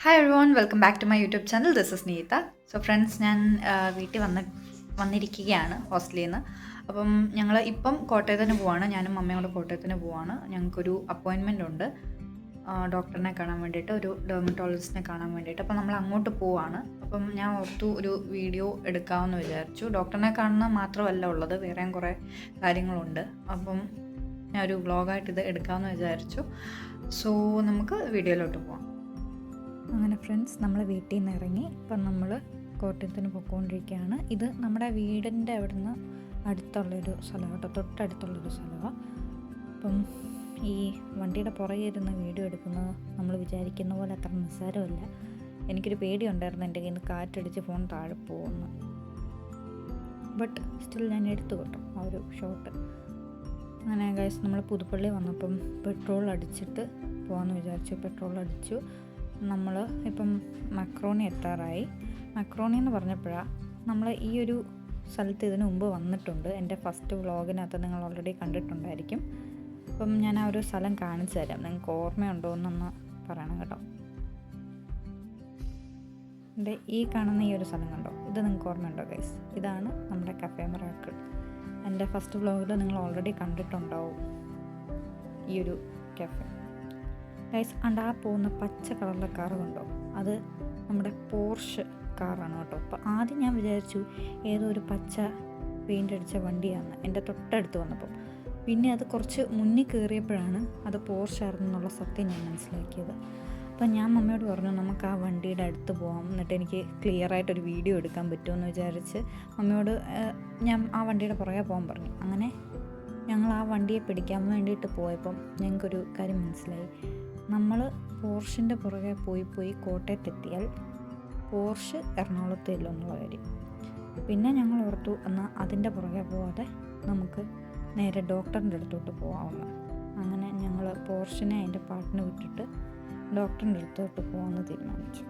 Hi everyone, welcome back to my YouTube channel. This is Neetha. So friends, ഞാൻ വീട്ടിൽ വന്നിരിക്കുകയാണ് ഹോസ്റ്റലിൽ നിന്ന്. അപ്പം ഞങ്ങൾ ഇപ്പം കോട്ടയത്തിന് പോവാണ്. ഞാനും അമ്മയും കൂടെ കോട്ടയത്തിന് പോവാണ്. ഞങ്ങൾക്കൊരു അപ്പോയിൻമെൻ്റ് ഉണ്ട് ഡോക്ടറിനെ കാണാൻ വേണ്ടിയിട്ട്, ഒരു ഡെർമറ്റോളജിസ്റ്റിനെ കാണാൻ വേണ്ടിയിട്ട്. അപ്പം നമ്മൾ അങ്ങോട്ട് പോവാണ്. അപ്പം ഞാൻ ഓർത്തു ഒരു വീഡിയോ എടുക്കാമെന്ന് വിചാരിച്ചു. ഡോക്ടറിനെ കാണുന്ന മാത്രമല്ല ഉള്ളത്, വേറെയും കുറേ കാര്യങ്ങളുണ്ട്. അപ്പം ഞാൻ ഒരു വ്ളോഗായിട്ട് ഇത് എടുക്കാമെന്ന് വിചാരിച്ചു. സോ നമുക്ക് വീഡിയോയിലോട്ട് പോവാം. അങ്ങനെ ഫ്രണ്ട്സ്, നമ്മൾ വീട്ടിൽ നിന്ന് ഇറങ്ങി ഇപ്പം നമ്മൾ കോട്ടയത്തിന് പോയിക്കൊണ്ടിരിക്കുകയാണ്. ഇത് നമ്മുടെ വീടിൻ്റെ അവിടുന്ന് അടുത്തുള്ളൊരു സ്ഥലമാണ് കേട്ടോ, തൊട്ടടുത്തുള്ളൊരു സ്ഥലമാണ്. അപ്പം ഈ വണ്ടിയുടെ പുറകെ ഇരുന്ന് വീഡിയോ എടുക്കുന്നത് നമ്മൾ വിചാരിക്കുന്ന പോലെ അത്ര നിസ്സാരമല്ല. എനിക്കൊരു പേടിയുണ്ടായിരുന്നു എൻ്റെ കയ്യിൽ നിന്ന് കാറ്റടിച്ച് ഫോൺ താഴെ പോകുമെന്ന്. ബട്ട് സ്റ്റിൽ ഞാൻ എടുത്തു കേട്ടോ ആ ഒരു ഷോട്ട്. അങ്ങനെ ഗൈസ്, നമ്മൾ പുതുപ്പള്ളി വന്നപ്പം പെട്രോൾ അടിച്ചിട്ട് പോകാമെന്ന് വിചാരിച്ചു. പെട്രോൾ അടിച്ചു. നമ്മൾ ഇപ്പം മക്രോണി എത്താറായി. മക്രോണി എന്ന് പറഞ്ഞപ്പോഴാണ് നമ്മൾ ഈ ഒരു സ്ഥലത്ത് ഇതിനു മുമ്പ് വന്നിട്ടുണ്ട്. എൻ്റെ ഫസ്റ്റ് വ്ളോഗിനകത്ത് നിങ്ങൾ ഓൾറെഡി കണ്ടിട്ടുണ്ടായിരിക്കും. അപ്പം ഞാൻ ആ ഒരു സ്ഥലം കാണിച്ചു തരാം. നിങ്ങൾക്ക് ഓർമ്മയുണ്ടോ എന്നൊന്ന് പറയണം കേട്ടോ. എൻ്റെ ഈ കാണുന്ന ഈ ഒരു സ്ഥലം കണ്ടോ, ഇത് നിങ്ങൾക്ക് ഓർമ്മയുണ്ടോ ഗൈസ്? ഇതാണ് നമ്മുടെ കഫേ മിറാക്കിൾ. എൻ്റെ ഫസ്റ്റ് വ്ളോഗിൽ നിങ്ങൾ ഓൾറെഡി കണ്ടിട്ടുണ്ടാവും ഈ ഒരു കഫേ ഗൈസ്. ആ പോകുന്ന പച്ച കളറിലെ കാറ് കണ്ടോ, അത് നമ്മുടെ പോർഷ് കാറാണ് കേട്ടോ. അപ്പോൾ ആദ്യം ഞാൻ വിചാരിച്ചു ഏതോ ഒരു പച്ച പെയിൻ്റ് അടിച്ച വണ്ടിയാണ് എൻ്റെ തൊട്ടടുത്ത് വന്നപ്പം. പിന്നെ അത് കുറച്ച് മുന്നിൽ കയറിയപ്പോഴാണ് അത് പോർഷായിരുന്നു എന്നുള്ള സത്യം ഞാൻ മനസ്സിലാക്കിയത്. അപ്പോൾ ഞാൻ മമ്മിയോട് പറഞ്ഞു നമുക്ക് ആ വണ്ടിയുടെ അടുത്ത് പോകാം, എന്നിട്ട് എനിക്ക് ക്ലിയറായിട്ടൊരു വീഡിയോ എടുക്കാൻ പറ്റുമെന്ന് വിചാരിച്ച് മമ്മിയോട് ഞാൻ ആ വണ്ടിയുടെ പുറകെ പോകാൻ പറഞ്ഞു. അങ്ങനെ ഞങ്ങൾ ആ വണ്ടിയെ പിടിക്കാൻ വേണ്ടിയിട്ട് പോയപ്പം ഞങ്ങൾക്കൊരു കാര്യം മനസ്സിലായി. നമ്മൾ പോർഷിൻ്റെ പുറകെ പോയി കോട്ടയത്തെത്തിയാൽ പോർഷ് എറണാകുളത്തില്ല എന്നുള്ള കാര്യം. പിന്നെ ഞങ്ങൾ ഓർത്തു എന്നാൽ അതിൻ്റെ പുറകെ പോകാതെ നമുക്ക് നേരെ ഡോക്ടറിൻ്റെ അടുത്തോട്ട് പോകാമെന്ന്. അങ്ങനെ ഞങ്ങൾ പോർഷിനെ അതിൻ്റെ പാട്ടിന് വിട്ടിട്ട് ഡോക്ടറിൻ്റെ അടുത്തോട്ട് പോകാമെന്ന് തീരുമാനിച്ചു.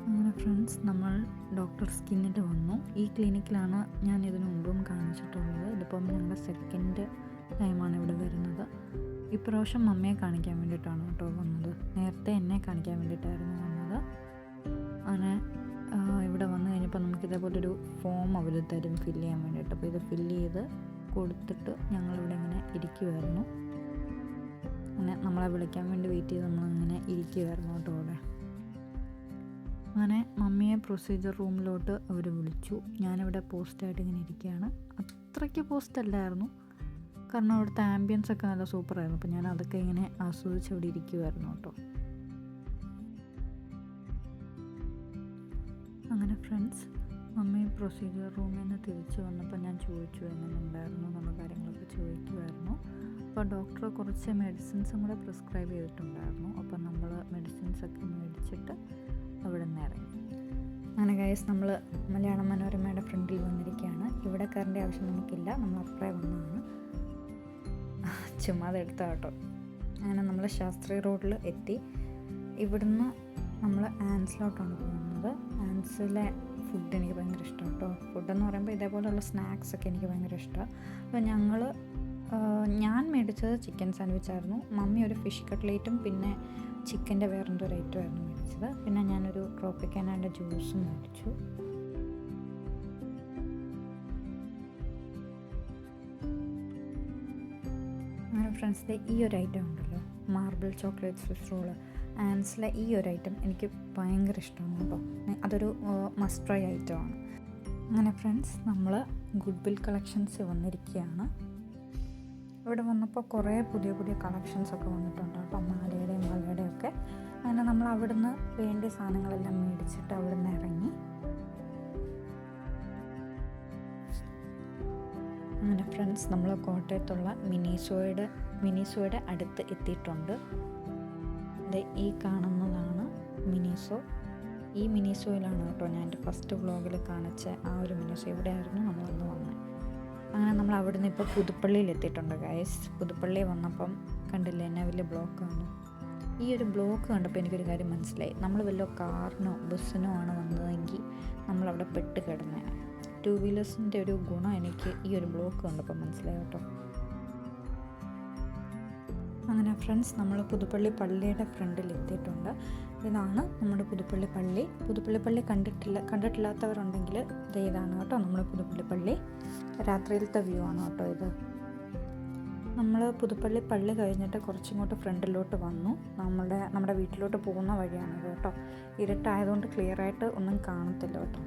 അങ്ങനെ ഫ്രണ്ട്സ്, നമ്മൾ ഡോക്ടർ സ്കിന്നിൻ്റെ വന്നു. ഈ ക്ലിനിക്കിലാണ് ഞാൻ ഇതിനു മുമ്പും കാണിച്ചിട്ടുള്ളത്. ഇതിപ്പം ഞങ്ങളുടെ സെക്കൻഡ് ടൈമാണ് ഇവിടെ വരുന്നത്. ഇപ്രാവശ്യം മമ്മിയെ കാണിക്കാൻ വേണ്ടിയിട്ടാണ് കേട്ടോ വന്നത്. നേരത്തെ എന്നെ കാണിക്കാൻ വേണ്ടിയിട്ടായിരുന്നു വന്നത്. അങ്ങനെ ഇവിടെ വന്നു കഴിഞ്ഞപ്പോൾ നമുക്ക് ഇതേപോലൊരു ഫോം അവർ തരും ഫില്ല് ചെയ്യാൻ വേണ്ടിയിട്ട്. അപ്പോൾ ഇത് ഫില്ല് ചെയ്ത് കൊടുത്തിട്ട് ഞങ്ങളിവിടെ ഇങ്ങനെ ഇരിക്കുമായിരുന്നു. അങ്ങനെ നമ്മളെ വിളിക്കാൻ വേണ്ടി വെയിറ്റ് ചെയ്ത് നമ്മളിങ്ങനെ ഇരിക്കുമായിരുന്നു കേട്ടോ അവിടെ. അങ്ങനെ മമ്മിയെ പ്രൊസീജിയർ റൂമിലോട്ട് അവർ വിളിച്ചു. ഞാനിവിടെ പോസ്റ്റായിട്ട് ഇങ്ങനെ ഇരിക്കുകയാണ്. അത്രയ്ക്ക് പോസ്റ്റ് അല്ലായിരുന്നു, കാരണം അവിടുത്തെ ആംബിയൻസ് ഒക്കെ നല്ല സൂപ്പറായിരുന്നു. അപ്പോൾ ഞാൻ അതൊക്കെ ഇങ്ങനെ ആസ്വദിച്ച് അവിടെ ഇരിക്കുമായിരുന്നു കേട്ടോ. അങ്ങനെ ഫ്രണ്ട്സ്, മമ്മി പ്രൊസീജിയർ റൂമിൽ നിന്ന് തിരിച്ച് വന്നപ്പോൾ ഞാൻ ചോദിച്ചു എങ്ങനെ ഉണ്ടായിരുന്നു എന്നുള്ള കാര്യങ്ങളൊക്കെ ചോദിക്കുമായിരുന്നു. അപ്പോൾ ഡോക്ടർ കുറച്ച് മെഡിസിൻസും കൂടെ പ്രിസ്ക്രൈബ് ചെയ്തിട്ടുണ്ടായിരുന്നു. അപ്പോൾ നമ്മൾ മെഡിസിൻസൊക്കെ മേടിച്ചിട്ട് അവിടെ നിന്ന് ഇറങ്ങി. അങ്ങനെ ഗൈസ്, നമ്മൾ മലയാള മനോരമയുടെ ഫ്രണ്ടിൽ വന്നിരിക്കുകയാണ്. ഇവിടെ കയറേണ്ട ആവശ്യം നമുക്കില്ല, നമ്മൾ അപ്പുറേ വന്നതാണ്, ചുമ്മാ അതെടുത്ത കേട്ടോ. അങ്ങനെ നമ്മൾ ശാസ്ത്രി റോഡിൽ എത്തി. ഇവിടുന്ന് നമ്മൾ ആൻസിലോട്ടാണ് പോകുന്നത്. ആൻസിലെ ഫുഡ് എനിക്ക് ഭയങ്കര ഇഷ്ടമാണ് കേട്ടോ. ഫുഡെന്ന് പറയുമ്പോൾ ഇതേപോലെയുള്ള സ്നാക്സൊക്കെ എനിക്ക് ഭയങ്കര ഇഷ്ടമാണ്. അപ്പോൾ ഞാൻ മേടിച്ചത് ചിക്കൻ സാൻഡ്വിച്ചായിരുന്നു. മമ്മി ഒരു ഫിഷ് കട്ട്ലേറ്റും പിന്നെ ചിക്കൻ്റെ വേറെന്തോ ഒരു ഐറ്റമായിരുന്നു മേടിച്ചത്. പിന്നെ ഞാനൊരു ട്രോപ്പിക്കാനാൻ്റെ ജ്യൂസും മേടിച്ചു. അങ്ങനെ ഫ്രണ്ട്സിൻ്റെ ഈ ഒരു ഐറ്റം ഉണ്ടല്ലോ, മാർബിൾ ചോക്ലേറ്റ് സ്വിസ് റോള്, ആൻസിലെ ഈ ഒരു ഐറ്റം എനിക്ക് ഭയങ്കര ഇഷ്ടമാണ് കേട്ടോ. അതൊരു മസ്റ്റ് ട്രൈ ഐറ്റമാണ്. അങ്ങനെ ഫ്രണ്ട്സ്, നമ്മൾ ഗുഡ് വിൽ കളക്ഷൻസ് വന്നിരിക്കുകയാണ്. ഇവിടെ വന്നപ്പോൾ കുറേ പുതിയ പുതിയ കളക്ഷൻസൊക്കെ വന്നിട്ടുണ്ട് കേട്ടോ, മാലയുടെയും വളയുടെയും ഒക്കെ. അങ്ങനെ നമ്മൾ അവിടുന്ന് വേണ്ടിയ സാധനങ്ങളെല്ലാം മേടിച്ചിട്ട് അവിടെ നിന്ന് ഇറങ്ങി. അങ്ങനെ ഫ്രണ്ട്സ്, നമ്മൾ കോട്ടയത്തുള്ള മിനിസോയുടെ അടുത്ത് എത്തിയിട്ടുണ്ട്. ഈ കാണുന്നതാണ് മിനിസോ. ഈ മിനിസോയിലാണ് കേട്ടോ ഞാൻ എൻ്റെ ഫസ്റ്റ് വ്ളോഗിൽ കാണിച്ച ആ ഒരു മിനിസോ. ഇവിടെയായിരുന്നു നമ്മളന്ന് വന്നത്. അങ്ങനെ നമ്മൾ അവിടെ നിന്ന് ഇപ്പോൾ പുതുപ്പള്ളിയിൽ എത്തിയിട്ടുണ്ട് ഗൈസ്. പുതുപ്പള്ളി വന്നപ്പം കണ്ടില്ലേ എന്നാ വലിയ ബ്ലോക്കാണ്. ഈ ഒരു ബ്ലോക്ക് കണ്ടപ്പോൾ എനിക്കൊരു കാര്യം മനസ്സിലായി. നമ്മൾ വല്ല കാറിനോ ബസ്സിനോ ആണ് വന്നതെങ്കിൽ നമ്മളവിടെ പെട്ട് കിടന്നേനെ. 2 വീലേഴ്സിൻ്റെ ഒരു ഗുണം എനിക്ക് ഈ ഒരു ബ്ലോക്ക് കണ്ടപ്പോൾ മനസ്സിലായി കേട്ടോ. അങ്ങനെ ഫ്രണ്ട്സ്, നമ്മൾ പുതുപ്പള്ളി പള്ളിയുടെ ഫ്രണ്ടിൽ എത്തിയിട്ടുണ്ട്. ഇതാണ് നമ്മുടെ പുതുപ്പള്ളി പള്ളി. പുതുപ്പള്ളി പള്ളി കണ്ടിട്ടില്ലാത്തവരുണ്ടെങ്കിൽ ഇത് ഇതാണ് കേട്ടോ നമ്മുടെ പുതുപ്പള്ളി പള്ളി. രാത്രിയിലത്തെ വ്യൂ ആണ് കേട്ടോ ഇത്. നമ്മൾ പുതുപ്പള്ളി പള്ളി കഴിഞ്ഞിട്ട് കുറച്ചിങ്ങോട്ട് ഫ്രണ്ടിലോട്ട് വന്നു. നമ്മുടെ വീട്ടിലോട്ട് പോകുന്ന വഴിയാണ് കേട്ടോ. ഇരുട്ടായതുകൊണ്ട് ക്ലിയറായിട്ട് ഒന്നും കാണത്തില്ല കേട്ടോ.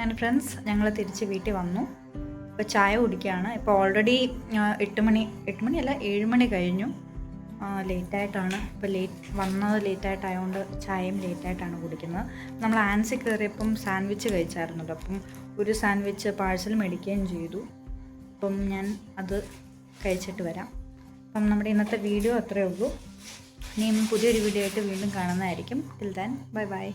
ആൻഡ് ഫ്രണ്ട്സ്, ഞങ്ങൾ തിരിച്ച് വീട്ടിൽ വന്നു. ഇപ്പോൾ ചായ കുടിക്കുകയാണ്. ഇപ്പോൾ ഓൾറെഡി 8 മണിയല്ല 7 മണി കഴിഞ്ഞു. ലേറ്റായിട്ടാണ് ഇപ്പോൾ വന്നത്. ലേറ്റായിട്ടായതുകൊണ്ട് ചായയും ലേറ്റായിട്ടാണ് കുടിക്കുന്നത്. നമ്മൾ ആൻസി കയറിയപ്പം സാൻഡ്വിച്ച് കഴിച്ചായിരുന്നല്ലോ. അപ്പം ഒരു സാൻഡ്വിച്ച് പാഴ്സൽ മേടിക്കുകയും ചെയ്തു. അപ്പം ഞാൻ അത് കഴിച്ചിട്ട് വരാം. അപ്പം നമ്മുടെ ഇന്നത്തെ വീഡിയോ അത്രയേ ഉള്ളൂ. ഇനിയും പുതിയൊരു വീഡിയോ ആയിട്ട് വീണ്ടും കാണുന്നതായിരിക്കും. Till then bye by.